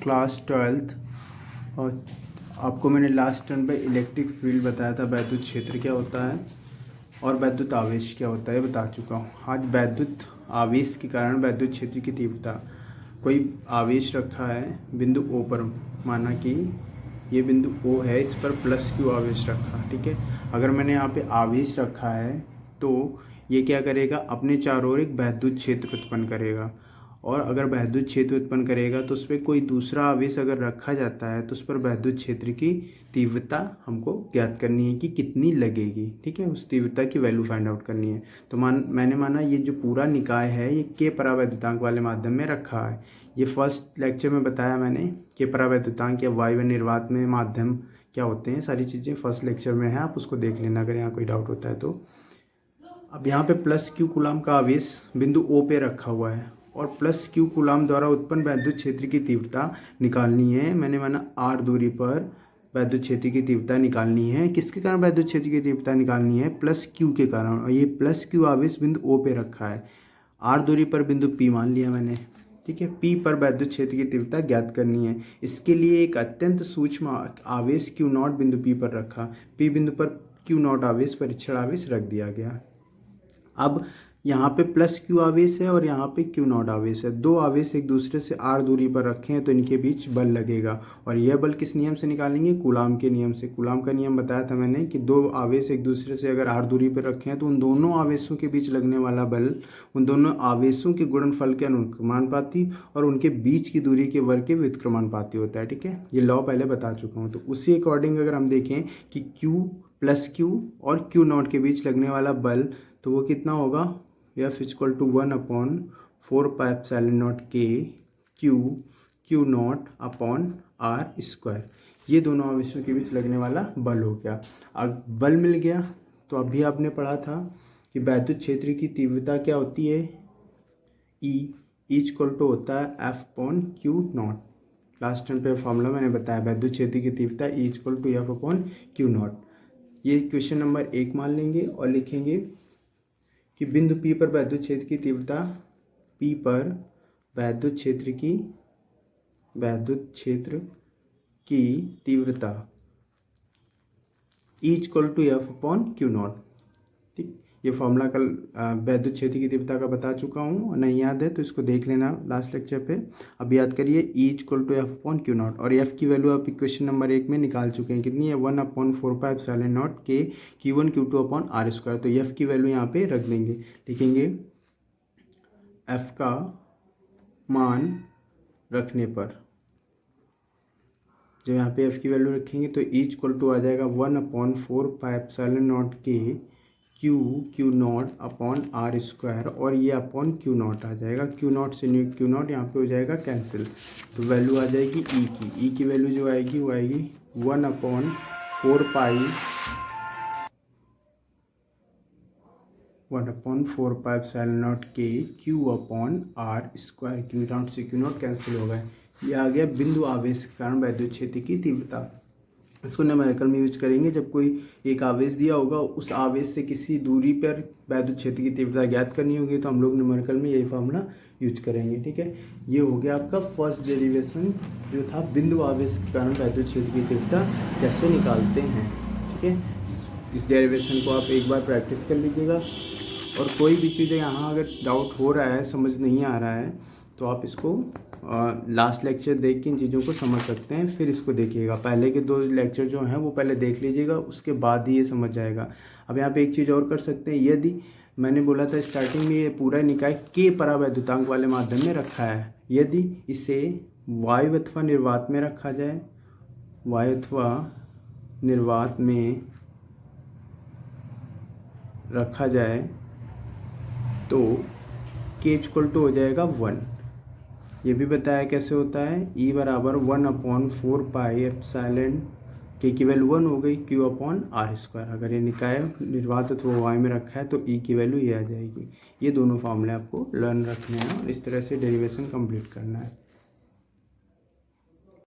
Class 12th। और आपको मैंने लास्ट टर्न पे इलेक्ट्रिक फील्ड बताया था, वैद्युत क्षेत्र क्या होता है और वैद्युत आवेश क्या होता है बता चुका हूँ। आज वैद्युत आवेश के कारण वैद्युत क्षेत्र की तीव्रता, कोई आवेश रखा है बिंदु ओ पर, माना कि ये बिंदु ओ है, इस पर प्लस क्यू आवेश रखा, ठीक है। अगर मैंने यहाँ पे आवेश रखा है तो ये क्या करेगा, अपने चारों ओर एक वैद्युत क्षेत्र उत्पन्न करेगा। और अगर वैद्युत क्षेत्र उत्पन्न करेगा तो उस पर कोई दूसरा आवेश अगर रखा जाता है तो उस पर वैद्युत क्षेत्र की तीव्रता हमको ज्ञात करनी है कि कितनी लगेगी, ठीक है। उस तीव्रता की वैल्यू फाइंड आउट करनी है। तो मैंने माना ये जो पूरा निकाय है ये के परावैद्युतांक वाले माध्यम में रखा है। ये फर्स्ट लेक्चर में बताया मैंने कि परावैद्युतांक या वायु निर्वात में माध्यम क्या होते हैं, सारी चीज़ें फर्स्ट लेक्चर में है, आप उसको देख लेना अगर यहाँ कोई डाउट होता है तो। अब यहाँ पे प्लस क्यू कूलाम का आवेश बिंदु ओ पे रखा हुआ है और प्लस क्यू कूलाम द्वारा उत्पन्न वैद्युत क्षेत्र की तीव्रता निकालनी है। मैंने माना आर दूरी पर वैद्युत क्षेत्र की तीव्रता निकालनी है। किसके कारण वैद्युत क्षेत्र की तीव्रता निकालनी है, प्लस क्यू के कारण। और ये प्लस क्यू आवेश बिंदु ओ पे रखा है, आर दूरी पर बिंदु पी मान लिया मैंने, ठीक है। पी पर वैद्युत क्षेत्र की तीव्रता ज्ञात करनी है। इसके लिए एक अत्यंत सूक्ष्म आवेश क्यू नॉट बिंदु पी पर रखा, पी बिंदु पर क्यू नॉट आवेश परीक्षण आवेश रख दिया गया। अब यहाँ पे प्लस क्यू आवेश है और यहाँ पे क्यू नॉट आवेश है, दो आवेश एक दूसरे से आर दूरी पर रखे हैं तो इनके बीच बल लगेगा। और यह बल किस नियम से निकालेंगे, कूलाम के नियम से। कूलाम का नियम बताया था मैंने कि दो आवेश एक दूसरे से अगर आर दूरी पर रखे हैं तो उन दोनों आवेशों के बीच लगने वाला बल उन दोनों आवेशों के गुणनफल के अनुक्रमानुपाती और उनके बीच की दूरी के वर्ग के व्युत्क्रमानुपाती होता है, ठीक है। ये लॉ पहले बता चुका हूँ। तो उसी अकॉर्डिंग अगर हम देखें कि क्यू प्लस क्यू और क्यू नॉट के बीच लगने वाला बल तो वो कितना होगा, एफ इक्वल टू 1/4πε0 के q naught upon r square. ये दोनों आवेशों के बीच लगने वाला बल हो गया। अब बल मिल गया तो अभी आपने पढ़ा था कि वैद्युत क्षेत्र की तीव्रता क्या होती है, ई इक्वल टू होता है F upon q naught. Last time पे फॉर्मूला मैंने बताया, वैद्युत क्षेत्र की तीव्रता E equal to F upon q naught. ये क्वेश्चन नंबर 1 मान लेंगे और लिखेंगे कि बिंदु P पर वैद्युत क्षेत्र की तीव्रता, P पर वैद्युत क्षेत्र की तीव्रता E equal to F upon q naught, ठीक। ये फॉर्मूला कल वैद्युत क्षेत्र की तीव्रता का बता चुका हूँ, नहीं याद है तो इसको देख लेना लास्ट लेक्चर पे। अब याद करिए E equal to F upon q naught और एफ की वैल्यू आप इक्वेशन नंबर 1 में निकाल चुके हैं, कितनी है 1/4πε0 के Q1 Q2 upon r square. तो एफ की वैल्यू यहाँ पे रख देंगे, लिखेंगे एफ का मान रखने पर जो यहाँ पे एफ की वैल्यू रखेंगे तो E इक्वल टू आ जाएगा 1/4πε0 के q naught upon r square और ये अपॉन क्यू नॉट आ जाएगा, क्यू नॉट से न्यू क्यू नॉट यहाँ पे हो जाएगा कैंसिल। तो वैल्यू आ जाएगी ई की वैल्यू जो आएगी वो आएगी 1/4πε0 के q upon r square, q naught से क्यू नॉट कैंसिल हो गए। ये आ गया बिंदु आवेश के कारण वैद्युत क्षेत्र की तीव्रता। इसको न्यूमेरिकल में यूज करेंगे जब कोई एक आवेश दिया होगा, उस आवेश से किसी दूरी पर वैद्युत क्षेत्र की तीव्रता ज्ञात करनी होगी तो हम लोग न्यूमेरिकल में यही फार्मूला यूज करेंगे, ठीक है। ये हो गया आपका फर्स्ट डेरिवेशन जो था, बिंदु आवेश के कारण वैद्युत क्षेत्र की तीव्रता कैसे निकालते हैं, ठीक है। इस डेरिवेशन को आप एक बार प्रैक्टिस कर लीजिएगा और कोई भी चीज़ यहाँ अगर डाउट हो रहा है, समझ नहीं आ रहा है तो आप इसको लास्ट लेक्चर देख के इन चीज़ों को समझ सकते हैं, फिर इसको देखिएगा। पहले के 2 लेक्चर जो हैं वो पहले देख लीजिएगा, उसके बाद ही ये समझ जाएगा। अब यहाँ पे एक चीज़ और कर सकते हैं, यदि मैंने बोला था स्टार्टिंग में ये पूरा निकाय के परावैद्युतांक वाले माध्यम में रखा है, यदि इसे वायु अथवा निर्वात में रखा जाए, वायु अथवा निर्वात में रखा जाए तो के इक्वल टू हो जाएगा 1। ये भी बताया कैसे होता है, E बराबर 1/4πε के की वैल्यू 1 हो गई क्यू अपॉन आर स्क्वायर। अगर ये निकाय निर्वात अथवा वायु में रखा है तो E की वैल्यू ये आ जाएगी। ये दोनों फॉर्मूले आपको लर्न रखने हैं और इस तरह से डेरिवेशन कंप्लीट करना है।